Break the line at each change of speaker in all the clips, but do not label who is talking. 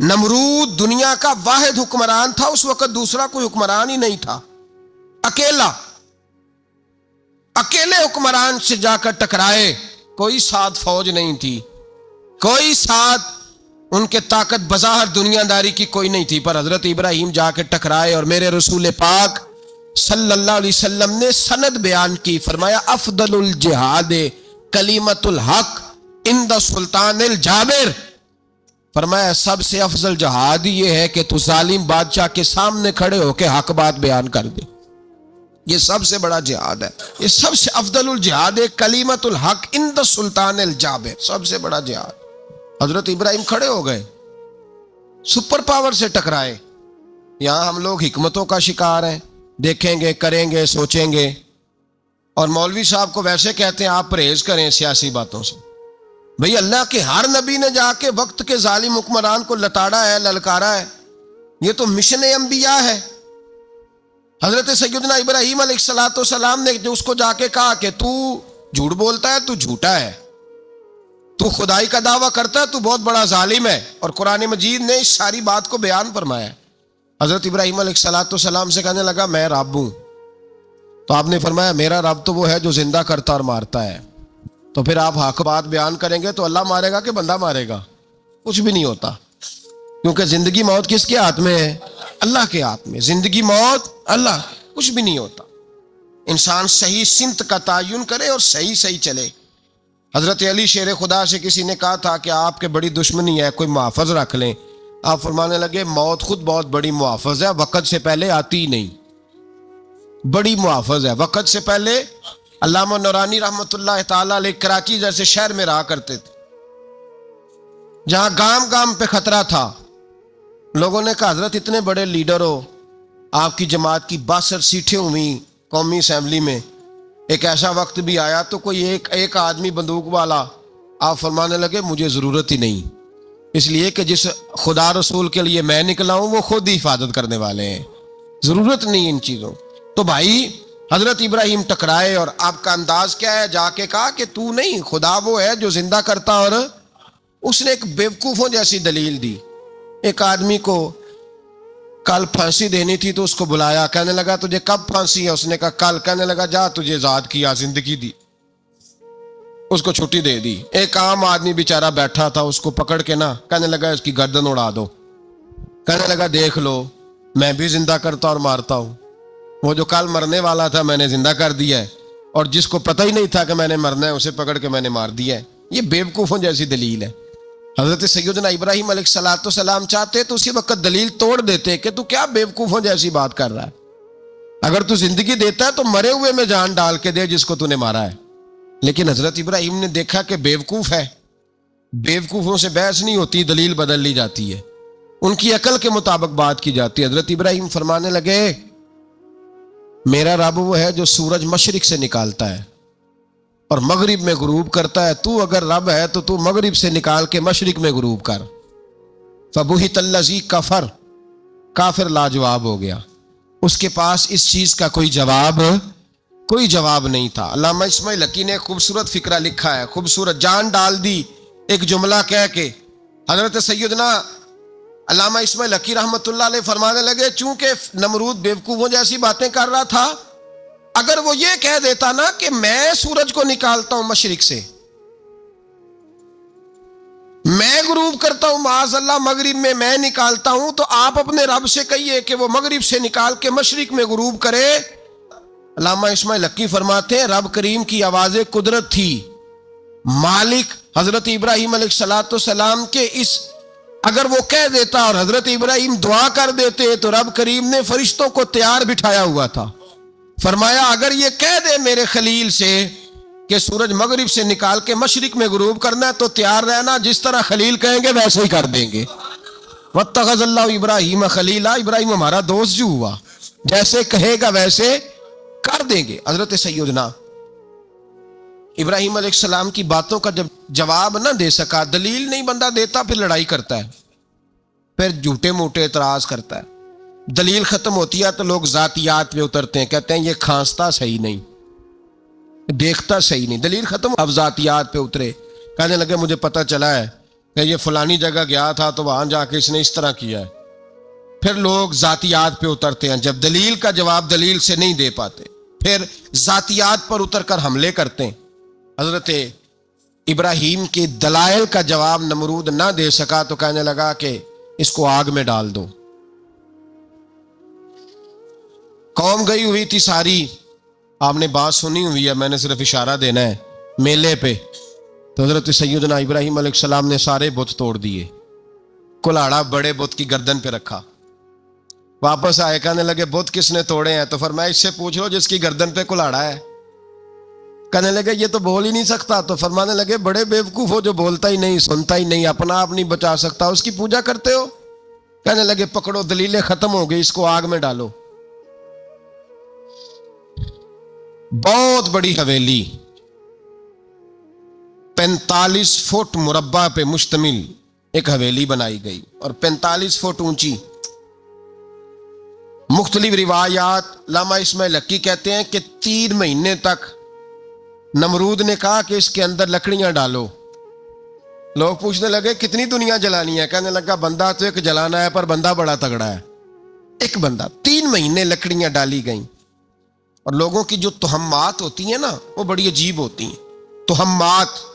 نمرود دنیا کا واحد حکمران تھا اس وقت، دوسرا کوئی حکمران ہی نہیں تھا، اکیلے حکمران سے جا کر ٹکرائے، کوئی ساتھ فوج نہیں تھی، کوئی ساتھ ان کے طاقت بظاہر دنیا داری کی کوئی نہیں تھی، پر حضرت ابراہیم جا کے ٹکرائے اور میرے رسول پاک صلی اللہ علیہ وسلم نے سند بیان کی، فرمایا افضل الجہاد کلمۃ الحق عند سلطان الجابر، فرمایا سب سے افضل جہاد یہ ہے کہ تو ظالم بادشاہ کے سامنے کھڑے ہو کے حق بات بیان کر دے، یہ سب سے بڑا جہاد ہے، یہ سب سے افضل الجہاد کلمۃ الحق عند سلطان الجابر، سب سے بڑا جہاد۔ حضرت ابراہیم کھڑے ہو گئے، سپر پاور سے ٹکرائے۔ یہاں ہم لوگ حکمتوں کا شکار ہیں، دیکھیں گے، کریں گے، سوچیں گے، اور مولوی صاحب کو ویسے کہتے ہیں آپ پرہیز کریں سیاسی باتوں سے۔ بھئی اللہ کے ہر نبی نے جا کے وقت کے ظالم حکمران کو لتاڑا ہے، للکارا ہے، یہ تو مشن انبیاء ہے۔ حضرت سیدنا ابراہیم علیہ السلام نے جو اس کو جا کے کہا کہ تو جھوٹ بولتا ہے، تو جھوٹا ہے، تو خدائی کا دعویٰ کرتا ہے، تو بہت بڑا ظالم ہے، اور قرآن مجید نے اس ساری بات کو بیان فرمایا۔ حضرت ابراہیم علیہ السلام سے کہنے لگا میں رب ہوں، تو آپ نے فرمایا میرا رب تو وہ ہے جو زندہ کرتا اور مارتا ہے، تو پھر آپ حق بات بیان کریں گے تو اللہ مارے گا کہ بندہ مارے گا؟ کچھ بھی نہیں ہوتا، کیونکہ زندگی موت کس کے ہاتھ میں ہے؟ اللہ کے ہاتھ میں، زندگی موت اللہ، کچھ بھی نہیں ہوتا۔ انسان صحیح سمت کا تعین کرے اور صحیح چلے۔ حضرت علی شیر خدا سے کسی نے کہا تھا کہ آپ کے بڑی دشمنی ہے، کوئی محافظ رکھ لیں۔ آپ فرمانے لگے موت خود بہت بڑی محافظ ہے، وقت سے پہلے آتی ہی نہیں، بڑی محافظ ہے، وقت سے پہلے۔ علامہ نورانی رحمۃ اللہ تعالی علیہ کراچی جیسے شہر میں رہا کرتے تھے، جہاں گام گام پہ خطرہ تھا۔ لوگوں نے کہا حضرت اتنے بڑے لیڈر ہو، آپ کی جماعت کی 62 سیٹیں ہوئی قومی اسمبلی میں، ایک ایسا وقت بھی آیا تو کوئی ایک آدمی بندوق والا۔ آپ فرمانے لگے مجھے ضرورت ہی نہیں، اس لیے کہ جس خدا رسول کے لیے میں نکلا ہوں وہ خود ہی حفاظت کرنے والے ہیں، ضرورت نہیں ان چیزوں۔ تو بھائی حضرت ابراہیم ٹکرائے، اور آپ کا انداز کیا ہے؟ جا کے کہا کہ تو نہیں، خدا وہ ہے جو زندہ کرتا، اور اس نے ایک بیوقوفوں جیسی دلیل دی۔ ایک آدمی کو کل پھانسی دینی تھی تو اس کو بلایا، کہنے لگا تجھے کب پھانسی ہے؟ اس نے کہا کل۔ کہنے لگا جا تجھے آزاد کیا، زندگی دی، اس کو چھٹی دے دی۔ ایک عام آدمی بیچارہ بیٹھا تھا، اس کو پکڑ کے نا کہنے لگا اس کی گردن اڑا دو، کہنے لگا دیکھ لو میں بھی زندہ کرتا اور مارتا ہوں، وہ جو کل مرنے والا تھا میں نے زندہ کر دیا ہے، اور جس کو پتہ ہی نہیں تھا کہ میں نے مرنا ہے اسے پکڑ کے میں نے مار دیا ہے۔ یہ بیوقوفوں جیسی دلیل ہے۔ حضرت سیدنا ابراہیم علیہ السلام چاہتے تو اسی وقت دلیل توڑ دیتے کہ تو کیا بیوقوفوں جیسی بات کر رہا ہے، اگر تو زندگی دیتا ہے تو مرے ہوئے میں جان ڈال کے دے جس کو تو نے مارا ہے۔ لیکن حضرت ابراہیم نے دیکھا کہ بیوقوف ہے، بیوقوفوں سے بحث نہیں ہوتی، دلیل بدل لی جاتی ہے، ان کی عقل کے مطابق بات کی جاتی ہے۔ حضرت ابراہیم فرمانے لگے میرا رب وہ ہے جو سورج مشرق سے نکالتا ہے اور مغرب میں غروب کرتا ہے، تو اگر رب ہے تو تو مغرب سے نکال کے مشرق میں غروب کر۔ فبہت الذی کفر، کافر لاجواب ہو گیا، اس کے پاس اس چیز کا کوئی جواب نہیں تھا۔ علامہ اسماعیل حقی نے خوبصورت فقرہ لکھا ہے، خوبصورت، جان ڈال دی ایک جملہ کہہ کے۔ حضرت سیدنا علامہ اسماعیل حقی رحمۃ اللہ علیہ فرمانے لگے چونکہ نمرود بیوقوفوں جیسی باتیں کر رہا تھا، اگر وہ یہ کہہ دیتا نا کہ میں سورج کو نکالتا ہوں مشرق سے، میں غروب کرتا ہوں معاذ اللہ مغرب میں نکالتا ہوں، تو آپ اپنے رب سے کہیے کہ وہ مغرب سے نکال کے مشرق میں غروب کرے۔ علامہ اسماعیل حقی فرماتے ہیں رب کریم کی آواز قدرت تھی، مالک حضرت ابراہیم علیہ السلام کے اس، اگر وہ کہہ دیتا اور حضرت ابراہیم دعا کر دیتے تو رب کریم نے فرشتوں کو تیار بٹھایا ہوا تھا، فرمایا اگر یہ کہہ دے میرے خلیل سے کہ سورج مغرب سے نکال کے مشرق میں غروب کرنا ہے تو تیار رہنا، جس طرح خلیل کہیں گے ویسے ہی کر دیں گے۔ واتخذ اللہ ابراہیم خلیلا، ابراہیم ہمارا دوست جو ہوا، جیسے کہے گا ویسے کر دیں گے۔ حضرت سیدنا ابراہیم علیہ السلام کی باتوں کا جب جواب نہ دے سکا، دلیل نہیں بندہ دیتا، پھر لڑائی کرتا ہے، پھر جھوٹے موٹے اعتراض کرتا ہے۔ دلیل ختم ہوتی ہے تو لوگ ذاتیات پہ اترتے ہیں، کہتے ہیں یہ کھانستا صحیح نہیں، دیکھتا صحیح نہیں، دلیل ختم، اب ذاتیات پہ اترے، کہنے لگے مجھے پتہ چلا ہے کہ یہ فلانی جگہ گیا تھا تو وہاں جا کے اس نے اس طرح کیا ہے. پھر لوگ ذاتیات پہ اترتے ہیں، جب دلیل کا جواب دلیل سے نہیں دے پاتے پھر ذاتیات پر اتر کر حملے کرتے ہیں. حضرت ابراہیم کے دلائل کا جواب نمرود نہ دے سکا تو کہنے لگا کہ اس کو آگ میں ڈال دو. قوم گئی ہوئی تھی ساری، آپ نے بات سنی ہوئی ہے، میں نے صرف اشارہ دینا ہے، میلے پہ. تو حضرت سیدنا ابراہیم علیہ السلام نے سارے بت توڑ دیے، کلاڑا بڑے بت کی گردن پہ رکھا. واپس آئے، کہنے لگے بت کس نے توڑے ہیں؟ تو فرمایا اس سے پوچھ لو جس کی گردن پہ کلاڑا ہے. کہنے لگے یہ تو بول ہی نہیں سکتا. تو فرمانے لگے بڑے بیوقوف ہو جو بولتا ہی نہیں، سنتا ہی نہیں، اپنا آپ نہیں بچا سکتا، اس کی پوجا کرتے ہو. کہنے لگے پکڑو، دلیلیں ختم ہو گئی، اس کو آگ میں ڈالو. بہت بڑی حویلی 45 فٹ مربع پہ مشتمل ایک حویلی بنائی گئی اور 45 فٹ اونچی. مختلف روایات، علامہ اسماعیل حقی کہتے ہیں کہ 3 مہینے تک نمرود نے کہا کہ اس کے اندر لکڑیاں ڈالو. لوگ پوچھنے لگے کتنی دنیا جلانی ہے؟ کہنے لگا بندہ تو ایک جلانا ہے، پر بندہ بڑا تگڑا ہے، ایک بندہ. 3 مہینے لکڑیاں ڈالی گئیں. اور لوگوں کی جو تہمات ہوتی ہیں نا وہ بڑی عجیب ہوتی ہیں. تہمات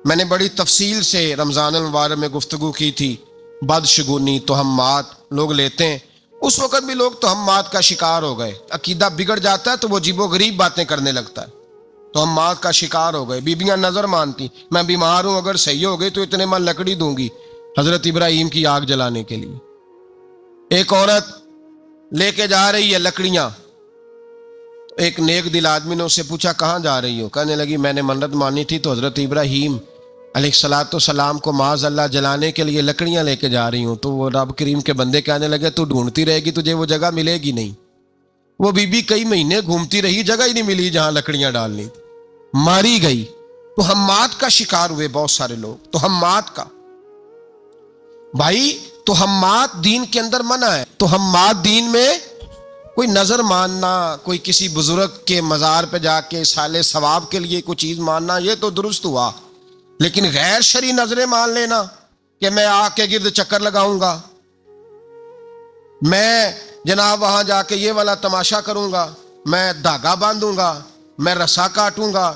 میں نے بڑی تفصیل سے رمضان المبارک میں گفتگو کی تھی. بدشگونی، تہمات لوگ لیتے ہیں. اس وقت بھی لوگ تہمات کا شکار ہو گئے. عقیدہ بگڑ جاتا ہے تو وہ عجیب و غریب باتیں کرنے لگتا ہے. تہمات کا شکار ہو گئے. بیبیاں نظر مانتی، میں بیمار ہوں، اگر صحیح ہو گئی تو اتنے من لکڑی دوں گی حضرت ابراہیم کی آگ جلانے کے لیے. ایک عورت لے کے جا رہی ہے لکڑیاں. ایک نیک دل آدمی نے اس سے پوچھا کہاں جا رہی ہو؟ کہنے لگی میں نے منت مانی تھی تو حضرت ابراہیم علیہ السلام کو معاذ اللہ جلانے کے لیے لکڑیاں لے کے جا رہی ہوں. تو وہ رب کریم کے بندے کہنے لگے تو ڈھونڈتی رہے گی، تجھے وہ جگہ ملے گی نہیں. وہ بی بی کئی مہینے گھومتی رہی، جگہ ہی نہیں ملی جہاں لکڑیاں ڈالنی، ماری گئی. تہمات کا شکار ہوئے بہت سارے لوگ. تہمات کا بھائی، تہمات دین کے اندر منع ہے. تہمات دین میں کوئی نظر ماننا، کوئی کسی بزرگ کے مزار پہ جا کے سالے ثواب کے لیے کوئی چیز ماننا، یہ تو درست ہوا. لیکن غیر شرعی نظریں مان لینا کہ میں آگ کے گرد چکر لگاؤں گا، میں جناب وہاں جا کے یہ والا تماشا کروں گا، میں دھاگا باندھوں گا، میں رسا کاٹوں گا،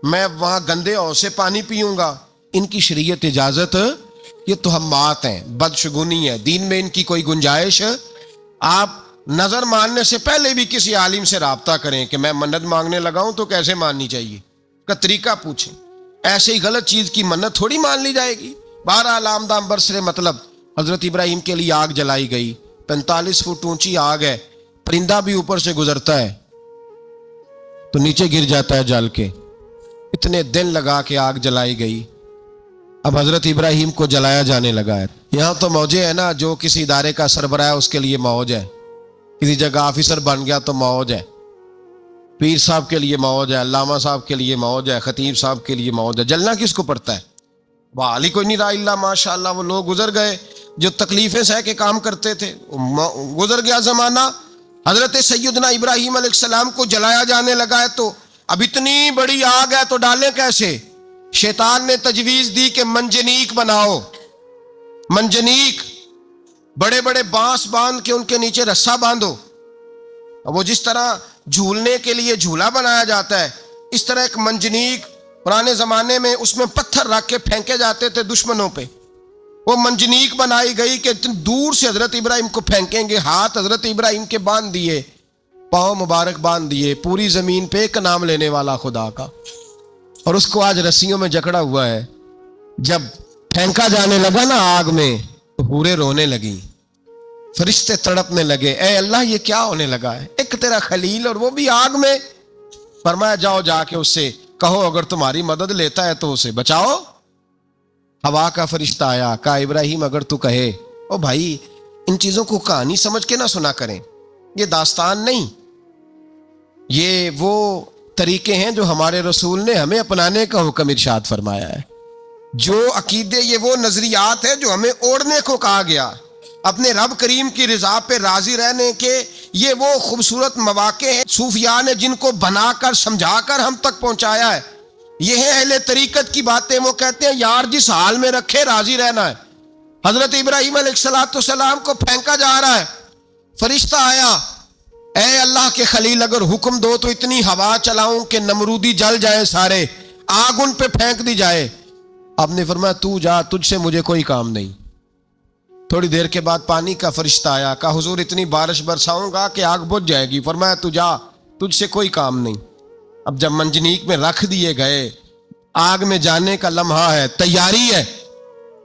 میں وہاں گندے اور سے پانی پیوں گا، ان کی شریعت اجازت؟ یہ تہمات ہیں، بدشگونی ہے. دین میں ان کی کوئی گنجائش؟ آپ نظر ماننے سے پہلے بھی کسی عالم سے رابطہ کریں کہ میں منت مانگنے لگاؤں تو کیسے ماننی چاہیے کا طریقہ پوچھیں. ایسے ہی غلط چیز کی منت تھوڑی مان لی جائے گی. بہرحال آمدام برسرے مطلب حضرت ابراہیم کے لیے آگ جلائی گئی. 45 فٹ اونچی آگ ہے، پرندہ بھی اوپر سے گزرتا ہے تو نیچے گر جاتا ہے جل کے. اتنے دن لگا کے آگ جلائی گئی. اب حضرت ابراہیم کو جلایا جانے لگا ہے. یہاں تو موجیں ہے نا، جو کسی ادارے کا سربراہ ہے اس کے لیے موج ہے، کسی جگہ آفیسر بن گیا تو موج ہے، پیر صاحب کے لیے موج ہے، علامہ صاحب کے لیے موج ہے، خطیب صاحب کے لیے موج ہے. جلنا کس کو پڑتا ہے؟ بحال ہی کوئی نہیں رہا الا ماشاء اللہ. وہ لوگ گزر گئے جو تکلیفیں سہ کے کام کرتے تھے، گزر گیا زمانہ. حضرت سیدنا ابراہیم علیہ السلام کو جلایا جانے لگا ہے تو اب اتنی بڑی آگ ہے تو ڈالیں کیسے؟ شیطان نے تجویز دی کہ منجنیق بناؤ. منجنیق، بڑے بڑے بانس باندھ کے ان کے نیچے رسا باندھو. وہ جس طرح جھولنے کے لیے جھولا بنایا جاتا ہے، اس طرح ایک منجنیق پرانے زمانے میں اس میں پتھر رکھ کے پھینکے جاتے تھے دشمنوں پہ. وہ منجنیق بنائی گئی کہ دور سے حضرت ابراہیم کو پھینکیں گے. ہاتھ حضرت ابراہیم کے باندھ دیے، پاؤں مبارک باندھ دیے. پوری زمین پہ ایک نام لینے والا خدا کا. اور اس کو آج رسیوں میں جکڑا ہوا ہے. جب پھینکا جانے لگا نا آگ میں تو حوریں رونے لگی، فرشتے تڑپنے لگے، اے اللہ یہ کیا ہونے لگا ہے؟ ایک تیرا خلیل اور وہ بھی آگ میں. فرمایا جاؤ جا کے اس سے کہو اگر تمہاری مدد لیتا ہے تو اسے بچاؤ. ہوا کا فرشتہ آیا، کہا ابراہیم اگر تو کہے. او بھائی، ان چیزوں کو کہانی سمجھ کے نہ سنا کریں، یہ داستان نہیں، یہ وہ طریقے ہیں جو ہمارے رسول نے ہمیں اپنانے کا حکم ارشاد فرمایا ہے. جو عقیدے، یہ وہ نظریات ہے جو ہمیں اوڑھنے کو کہا گیا. اپنے رب کریم کی رضا پہ راضی رہنے کے یہ وہ خوبصورت مواقع ہیں صوفیاء نے جن کو بنا کر سمجھا کر ہم تک پہنچایا ہے. یہ ہے اہل طریقت کی باتیں. وہ کہتے ہیں یار جس حال میں رکھے راضی رہنا ہے. حضرت ابراہیم علیہ السلام کو پھینکا جا رہا ہے. فرشتہ آیا, اے اللہ کے خلیل اگر حکم دو تو اتنی ہوا چلاؤں کہ نمرودی جل جائے سارے, آگ ان پہ پھینک دی جائے. آپ نے فرمایا تو جا, تجھ سے مجھے کوئی کام نہیں. تھوڑی دیر کے بعد پانی کا فرشتہ آیا, کہا حضور اتنی بارش برساؤں گا کہ آگ بجھ جائے گی. فرمایا تو جا, تجھ سے کوئی کام نہیں. اب جب منجنیق میں رکھ دیے گئے, آگ میں جانے کا لمحہ ہے, تیاری ہے,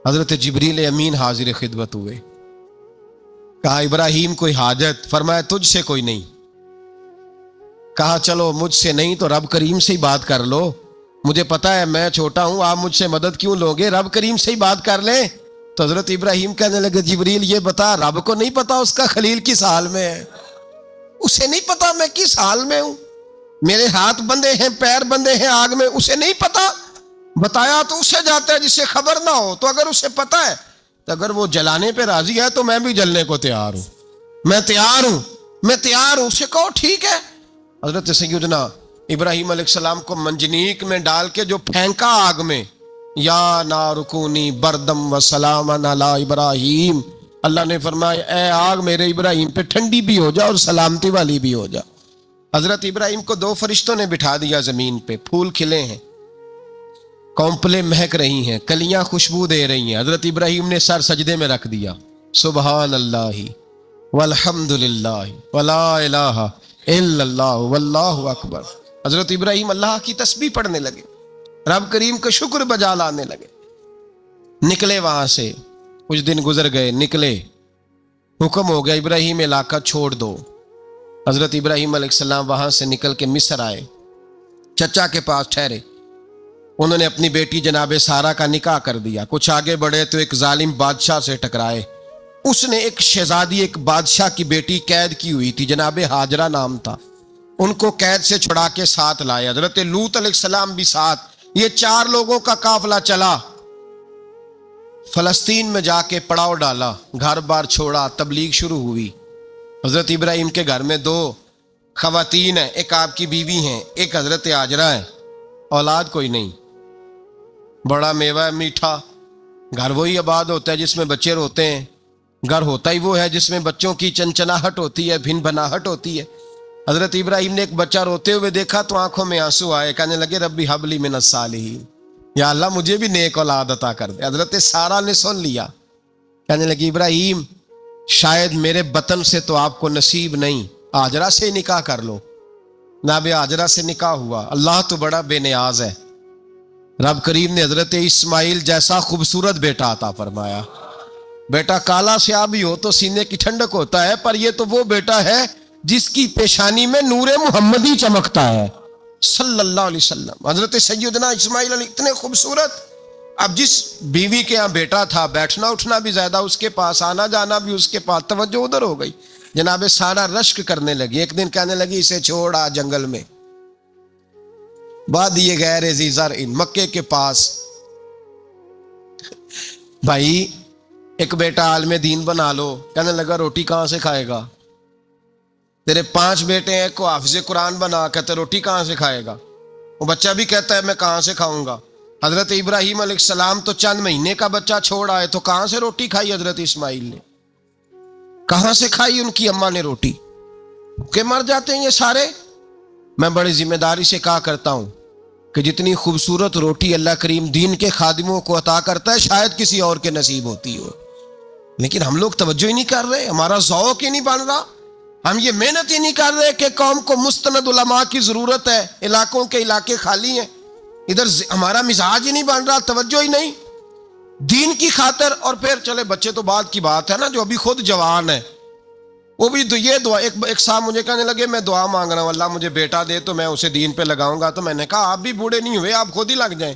حضرت جبریل امین حاضر خدمت ہوئے. کہا ابراہیم کوئی حاجت؟ فرمایا تجھ سے کوئی نہیں. کہا چلو مجھ سے نہیں تو رب کریم سے ہی بات کر لو, مجھے پتا ہے میں چھوٹا ہوں, آپ مجھ سے مدد کیوں لوگے, رب کریم سے ہی بات کر لیں. تو حضرت ابراہیم کہنے لگے جبریل یہ بتا, رب کو نہیں پتا اس کا خلیل کس حال میں ہے؟ اسے نہیں پتا میں کس حال میں ہوں, میرے ہاتھ بندھے ہیں, پیر بندھے ہیں آگ میں, اسے نہیں پتا. بتایا تو اسے جاتا ہے جس سے خبر نہ ہو. تو اگر اسے پتا ہے تو اگر وہ جلانے پہ راضی ہے تو میں بھی جلنے کو تیار ہوں, میں تیار ہوں, میں تیار ہوں. اسے کہو ٹھیک ہے. حضرت سیدنا ابراہیم علیہ السلام کو منجنیق میں ڈال کے جو پھینکا آگ میں, یا نار کونی بردم و سلاما علی ابراہیم, اللہ نے فرمایا اے آگ میرے ابراہیم پہ ٹھنڈی بھی ہو جا اور سلامتی والی بھی ہو جا. حضرت ابراہیم کو دو فرشتوں نے بٹھا دیا زمین پہ. پھول کھلے ہیں, کونپلیں مہک رہی ہیں, کلیاں خوشبو دے رہی ہیں. حضرت ابراہیم نے سر سجدے میں رکھ دیا, سبحان اللہ والحمد للہ ولا الہ الا اللہ واللہ اکبر. حضرت ابراہیم اللہ کی تسبیح پڑھنے لگے, رب کریم کا شکر بجا لانے لگے. نکلے وہاں سے, کچھ دن گزر گئے, نکلے, حکم ہو گیا ابراہیم علاقہ چھوڑ دو. حضرت ابراہیم علیہ السلام وہاں سے نکل کے مصر آئے, چچا کے پاس ٹھہرے. انہوں نے اپنی بیٹی جناب سارہ کا نکاح کر دیا. کچھ آگے بڑھے تو ایک ظالم بادشاہ سے ٹکرائے. اس نے ایک شہزادی, ایک بادشاہ کی بیٹی قید کی ہوئی تھی, جناب ہاجرہ نام تھا. ان کو قید سے چھڑا کے ساتھ لائے. حضرت لوط علیہ السلام بھی ساتھ. یہ 4 لوگوں کا قافلہ چلا, فلسطین میں جا کے پڑاؤ ڈالا, گھر بار چھوڑا, تبلیغ شروع ہوئی. حضرت ابراہیم کے گھر میں 2 خواتین ہیں, ایک آپ کی بیوی ہیں, ایک حضرت ہاجرہ ہیں. اولاد کوئی نہیں, بڑا میوہ میٹھا. گھر وہی آباد ہوتا ہے جس میں بچے روتے ہیں, گھر ہوتا ہی وہ ہے جس میں بچوں کی چنچناہٹ ہوتی ہے, بھن بھناہٹ ہوتی ہے. حضرت ابراہیم نے ایک بچہ روتے ہوئے دیکھا تو آنکھوں میں آنسو آئے, کہنے لگے ربی حب لی من الصالحین, یا اللہ مجھے بھی نیک اولاد عطا کر دے. حضرت سارہ نے سن لیا, کہنے لگی ابراہیم شاید میرے بطن سے تو آپ کو نصیب نہیں, ہاجرہ سے نکاح کر لو. جناب ہاجرہ سے نکاح ہوا. اللہ تو بڑا بے نیاز ہے, رب کریم نے حضرت اسماعیل جیسا خوبصورت بیٹا عطا فرمایا. بیٹا کالا سیاہ بھی ہو تو سینے کی ٹھنڈک ہوتا ہے, پر یہ تو وہ بیٹا ہے جس کی پیشانی میں نور محمدی چمکتا ہے صلی اللہ علیہ وسلم. حضرت سیدنا اسماعیل علیہ اتنے خوبصورت. اب جس بیوی کے ہاں بیٹا تھا, بیٹھنا اٹھنا بھی زیادہ اس کے پاس, آنا جانا بھی اس کے پاس, توجہ ادھر ہو گئی. جناب سارہ رشک کرنے لگی. ایک دن کہنے لگی اسے چھوڑ آ جنگل میں, وادی غیر ذی زرع, مکے کے پاس. بھائی ایک بیٹا عالم دین بنا لو. کہنے لگا روٹی کہاں سے کھائے گا؟ تیرے 5 بیٹے ہیں, کو حافظ قرآن بنا, کہتے روٹی کہاں سے کھائے گا؟ وہ بچہ بھی کہتا ہے میں کہاں سے کھاؤں گا. حضرت ابراہیم علیہ السلام تو چند مہینے کا بچہ چھوڑ آئے, تو کہاں سے روٹی کھائی حضرت اسماعیل نے؟ کہاں سے کھائی ان کی اماں نے روٹی؟ کہ مر جاتے ہیں یہ سارے. میں بڑی ذمہ داری سے کہا کرتا ہوں کہ جتنی خوبصورت روٹی اللہ کریم دین کے خادموں کو عطا کرتا ہے شاید کسی اور کے نصیب ہوتی ہو, لیکن ہم لوگ توجہ ہی نہیں کر رہے, ہمارا ذوق ہی نہیں بن رہا, ہم یہ محنت ہی نہیں کر رہے کہ قوم کو مستند علماء کی ضرورت ہے, علاقوں کے علاقے خالی ہیں, ادھر ہمارا مزاج ہی نہیں بن رہا, توجہ ہی نہیں دین کی خاطر. اور پھر چلے بچے تو بعد کی بات ہے نا, جو ابھی خود جوان ہے وہ بھی یہ دعا. ایک صاحب مجھے کہنے لگے میں دعا مانگ رہا ہوں اللہ مجھے بیٹا دے تو میں اسے دین پہ لگاؤں گا. تو میں نے کہا آپ بھی بوڑھے نہیں ہوئے, آپ خود ہی لگ جائیں,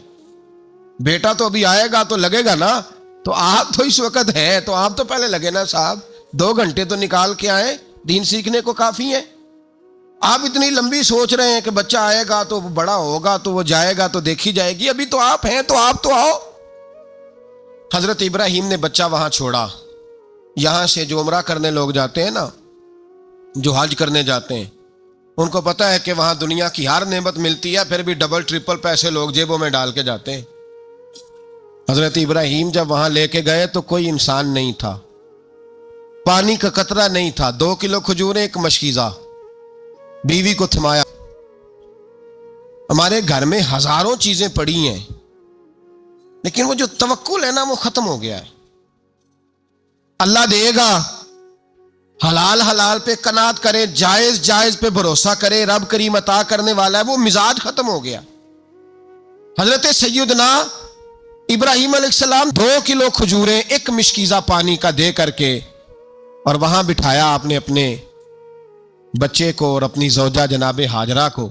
بیٹا تو ابھی آئے گا تو لگے گا نا. تو آپ تو اس وقت ہے تو آپ تو پہلے لگے نا صاحب, 2 گھنٹے تو نکال کے آئے, دین سیکھنے کو کافی ہے. آپ اتنی لمبی سوچ رہے ہیں کہ بچہ آئے گا تو وہ بڑا ہوگا تو وہ جائے گا تو دیکھی جائے گی, ابھی تو آپ ہیں تو آپ تو آؤ. حضرت ابراہیم نے بچہ وہاں چھوڑا. یہاں سے جو عمرہ کرنے لوگ جاتے ہیں نا, جو حج کرنے جاتے ہیں, ان کو پتا ہے کہ وہاں دنیا کی ہر نعمت ملتی ہے، پھر بھی ڈبل ٹرپل پیسے لوگ جیبوں میں ڈال کے جاتے ہیں۔ حضرت ابراہیم جب وہاں لے کے گئے تو کوئی انسان نہیں تھا، پانی کا قطرہ نہیں تھا، 2 کلو کھجوریں، ایک مشکیزہ، بیوی کو تھمایا۔ ہمارے گھر میں ہزاروں چیزیں پڑی ہیں، لیکن وہ جو توکل ہے نا وہ ختم ہو گیا ہے۔ اللہ دے گا، حلال حلال پہ قناعت کرے، جائز جائز پہ بھروسہ کرے، رب کریم عطا کرنے والا ہے، وہ مزاج ختم ہو گیا۔ حضرت سیدنا ابراہیم علیہ السلام 2 کلو کھجوریں، ایک مشکیزہ پانی کا دے کر کے، اور وہاں بٹھایا آپ نے اپنے بچے کو اور اپنی زوجہ جناب ہاجرہ کو،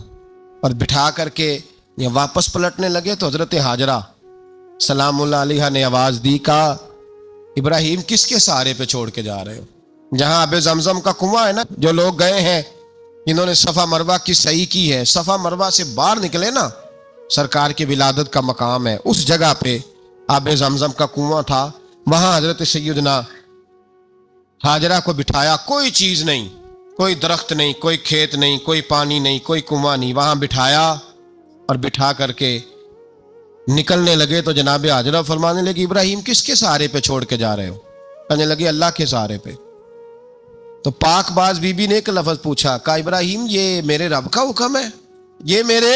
اور بٹھا کر کے یہ واپس پلٹنے لگے تو حضرت ہاجرہ سلام اللہ علیہ نے آواز دی، کہا ابراہیم کس کے سہارے پہ چھوڑ کے جا رہے ہو؟ جہاں آب زمزم کا کنواں ہے نا، جو لوگ گئے ہیں انہوں نے صفا مروہ کی صحیح کی ہے، صفا مروہ سے باہر نکلے نا، سرکار کی ولادت کا مقام ہے، اس جگہ پہ آب زمزم کا کنواں تھا، وہاں حضرت سیدنا ہاجرہ کو بٹھایا، کوئی چیز نہیں، کوئی درخت نہیں، کوئی کھیت نہیں، کوئی پانی نہیں، کوئی کنواں نہیں، وہاں بٹھایا اور بٹھا کر کے نکلنے لگے تو جناب ہاجرہ فرمانے لگی ابراہیم کس کے سہارے پہ چھوڑ کے جا رہے ہو؟ کہنے لگے اللہ کے سہارے پہ۔ تو پاک باز بی بی نے ایک لفظ پوچھا، کہا ابراہیم یہ میرے رب کا حکم ہے، یہ میرے،